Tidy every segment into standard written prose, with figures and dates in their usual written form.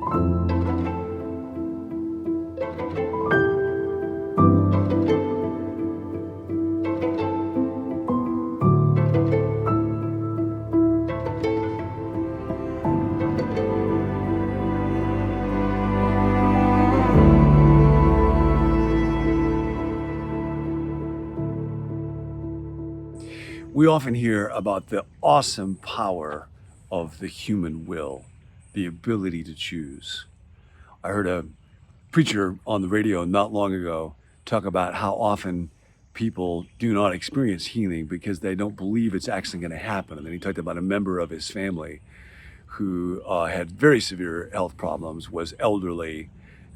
We often hear about the awesome power of the human will, the ability to choose. I heard a preacher on the radio not long ago talk about how often people do not experience healing because they don't believe it's actually going to happen. And then he talked about a member of his family who had very severe health problems, was elderly,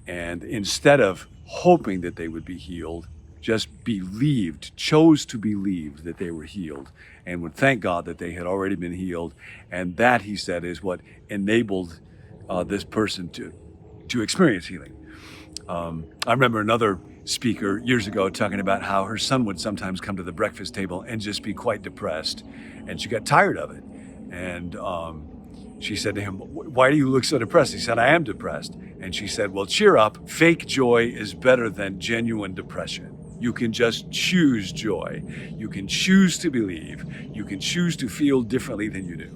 and instead of hoping that they would be healed, just believed, chose to believe that they were healed, and would thank God that they had already been healed. And that, he said, is what enabled this person to experience healing. I remember another speaker years ago talking about how her son would sometimes come to the breakfast table and just be quite depressed, and she got tired of it. And she said to him, "Why do you look so depressed?" He said, "I am depressed." And she said, "Well, cheer up. Fake joy is better than genuine depression. You can just choose joy. You can choose to believe. You can choose to feel differently than you do."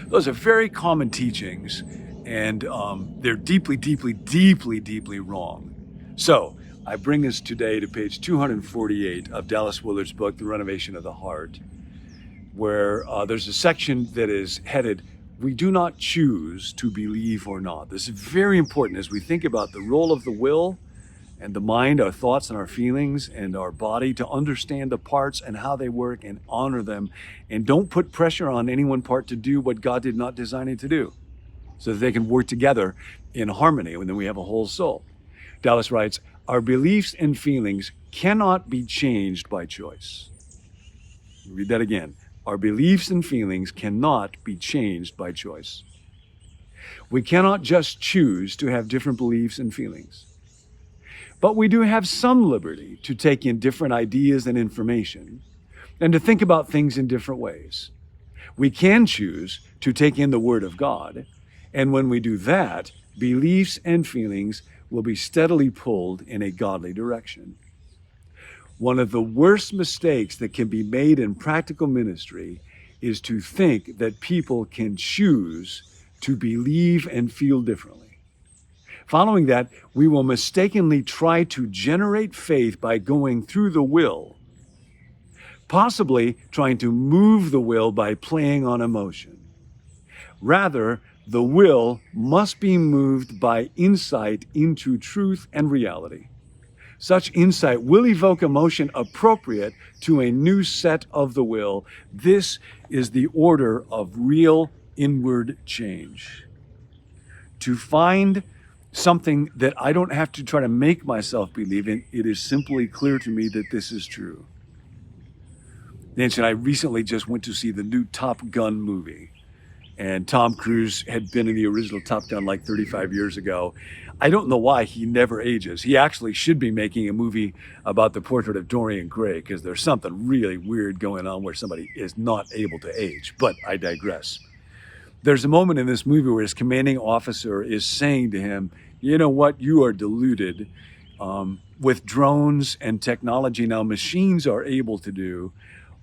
Those are very common teachings, and they're deeply, deeply, deeply, deeply wrong. So I bring us today to page 248 of Dallas Willard's book, The Renovation of the Heart, where there's a section that is headed, "We do not choose to believe or not." This is very important as we think about the role of the will and the mind, our thoughts and our feelings and our body, to understand the parts and how they work and honor them. And don't put pressure on any one part to do what God did not design it to do, so that they can work together in harmony, and then we have a whole soul. Dallas writes, "Our beliefs and feelings cannot be changed by choice." Read that again. Our beliefs and feelings cannot be changed by choice. We cannot just choose to have different beliefs and feelings. But we do have some liberty to take in different ideas and information and to think about things in different ways. We can choose to take in the Word of God, and when we do that, beliefs and feelings will be steadily pulled in a godly direction. One of the worst mistakes that can be made in practical ministry is to think that people can choose to believe and feel differently. Following that, we will mistakenly try to generate faith by going through the will, possibly trying to move the will by playing on emotion. Rather, the will must be moved by insight into truth and reality. Such insight will evoke emotion appropriate to a new set of the will. This is the order of real inward change. To find something that I don't have to try to make myself believe in, it is simply clear to me that this is true. Nancy and I recently just went to see the new Top Gun movie. And Tom Cruise had been in the original Top Gun like 35 years ago. I don't know why he never ages. He actually should be making a movie about the portrait of Dorian Gray, because there's something really weird going on where somebody is not able to age. But I digress. There's a moment in this movie where his commanding officer is saying to him, "You know what? You are deluded. With drones and technology now, machines are able to do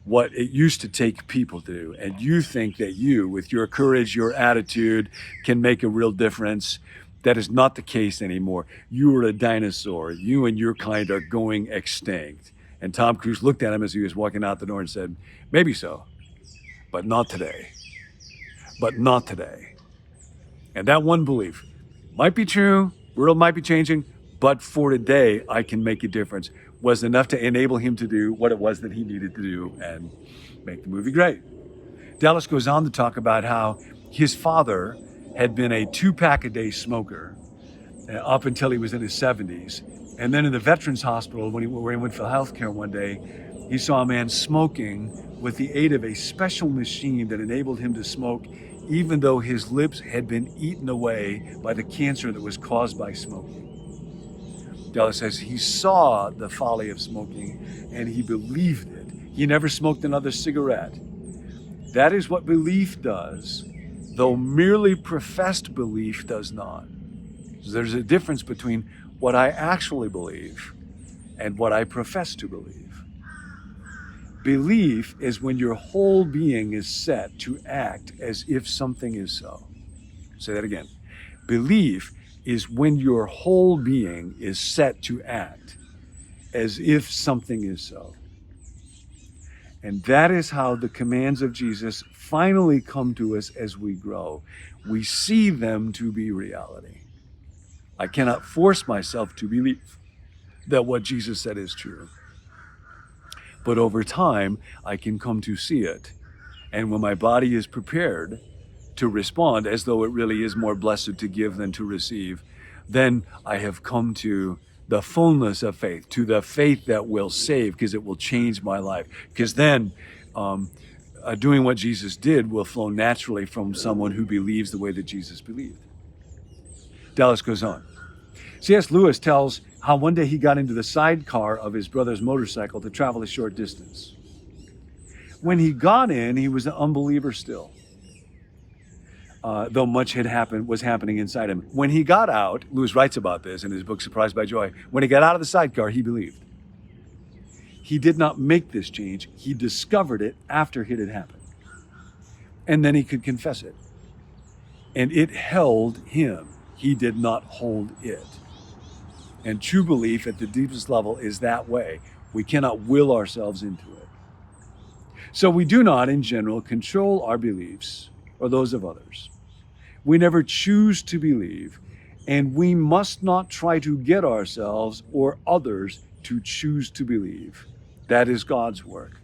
what it used to take people to do. And you think that you, with your courage, your attitude, can make a real difference. That is not the case anymore. You are a dinosaur. You and your kind are going extinct." And Tom Cruise looked at him as he was walking out the door and said, "Maybe so, but not today. But not today." And that one belief might be true, world might be changing, but for today, I can make a difference, was enough to enable him to do what it was that he needed to do and make the movie great. Dallas goes on to talk about how his father had been a 2-pack-a-day smoker up until he was in his 70s. And then in the Veterans Hospital, where he went for health care one day, he saw a man smoking with the aid of a special machine that enabled him to smoke even though his lips had been eaten away by the cancer that was caused by smoking. Dallas says he saw the folly of smoking and he believed it. He never smoked another cigarette. That is what belief does though merely professed belief does not. So there's a difference between what I actually believe and what I profess to believe. Belief is when your whole being is set to act as if something is so. Say that again. Belief is when your whole being is set to act as if something is so. And that is how the commands of Jesus finally come to us as we grow. We see them to be reality. I cannot force myself to believe that what Jesus said is true. But over time, I can come to see it. And when my body is prepared to respond as though it really is more blessed to give than to receive, then I have come to the fullness of faith, to the faith that will save, because it will change my life. Because then doing what Jesus did will flow naturally from someone who believes the way that Jesus believed. Dallas goes on. C.S. Lewis tells how one day he got into the sidecar of his brother's motorcycle to travel a short distance. When he got in, he was an unbeliever still, though much was happening inside him. When he got out, Lewis writes about this in his book, Surprised by Joy. When he got out of the sidecar, he believed. He did not make this change. He discovered it after it had happened. And then he could confess it. And it held him. He did not hold it. And true belief at the deepest level is that way. We cannot will ourselves into it. So we do not, in general, control our beliefs or those of others. We never choose to believe, and we must not try to get ourselves or others to choose to believe. That is God's work.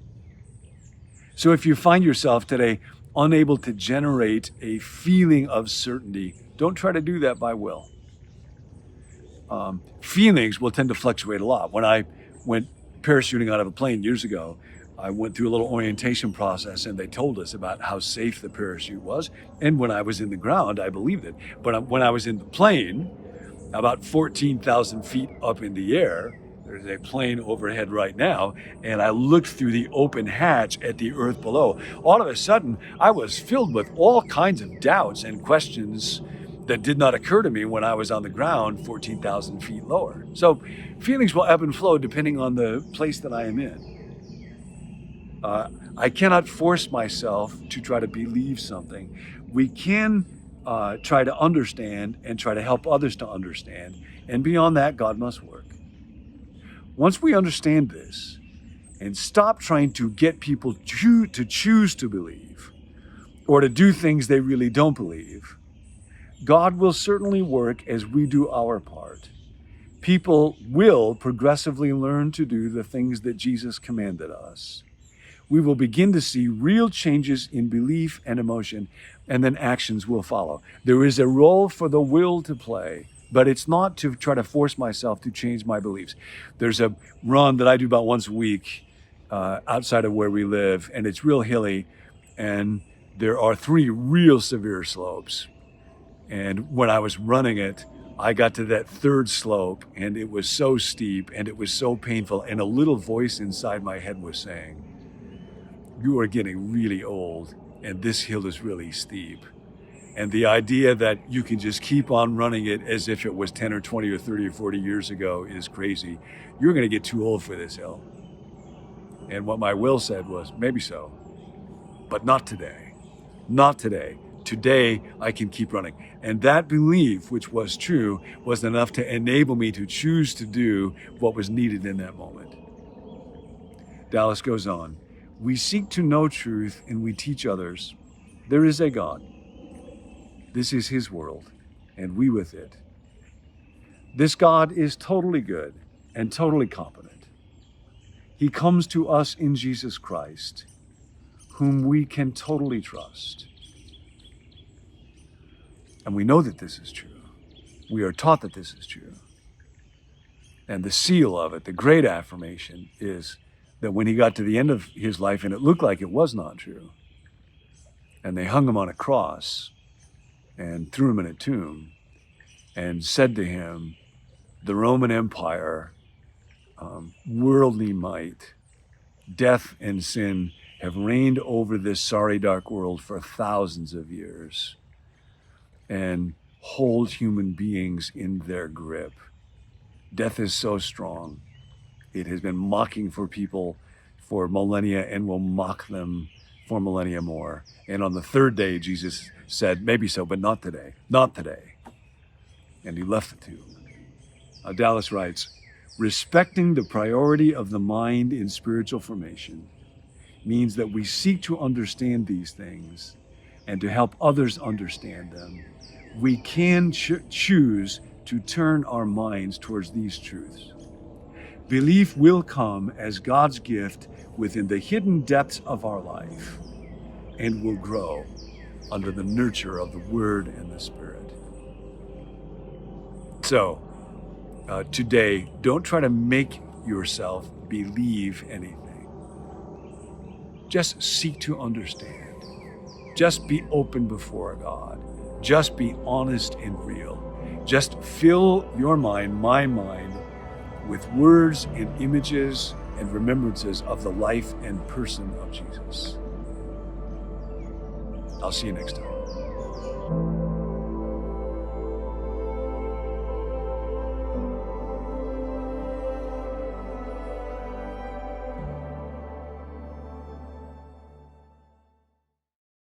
So if you find yourself today unable to generate a feeling of certainty, don't try to do that by will. Feelings will tend to fluctuate a lot. When I went parachuting out of a plane years ago, I went through a little orientation process, and they told us about how safe the parachute was. And when I was in the ground, I believed it. But when I was in the plane, about 14,000 feet up in the air, there's a plane overhead right now, and I looked through the open hatch at the earth below. All of a sudden, I was filled with all kinds of doubts and questions that did not occur to me when I was on the ground 14,000 feet lower. So feelings will ebb and flow depending on the place that I am in. I cannot force myself to try to believe something. We can try to understand and try to help others to understand. And beyond that, God must work. Once we understand this and stop trying to get people to choose to believe or to do things they really don't believe, God will certainly work as we do our part. People will progressively learn to do the things that Jesus commanded us. We will begin to see real changes in belief and emotion, and then actions will follow. There is a role for the will to play, but it's not to try to force myself to change my beliefs. There's a run that I do about once a week outside of where we live, and it's real hilly, and there are 3 real severe slopes. And when I was running it, I got to that 3rd slope, and it was so steep, and it was so painful, and a little voice inside my head was saying, "You are getting really old, and this hill is really steep." And the idea that you can just keep on running it as if it was 10 or 20 or 30 or 40 years ago is crazy. You're going to get too old for this hill. And what my will said was, maybe so, but not today. Not today. Today, I can keep running. And that belief, which was true, was enough to enable me to choose to do what was needed in that moment. Dallas goes on. We seek to know truth and we teach others. There is a God. This is his world, and we with it. This God is totally good and totally competent. He comes to us in Jesus Christ, whom we can totally trust. And we know that this is true. We are taught that this is true. And the seal of it, the great affirmation, is that when he got to the end of his life and it looked like it was not true, and they hung him on a cross and threw him in a tomb and said to him, the Roman Empire, worldly might, death and sin have reigned over this sorry, dark world for thousands of years. and hold human beings in their grip. Death is so strong. It has been mocking for people for millennia and will mock them for millennia more. And on the third day, Jesus said, maybe so, but not today, not today. And he left the tomb. Dallas writes, respecting the priority of the mind in spiritual formation means that we seek to understand these things and to help others understand them. We can choose to turn our minds towards these truths. Belief will come as God's gift within the hidden depths of our life and will grow under the nurture of the Word and the Spirit. So, today, don't try to make yourself believe anything. Just seek to understand. Just be open before God. Just be honest and real. Just fill your mind, my mind, with words and images and remembrances of the life and person of Jesus. I'll see you next time.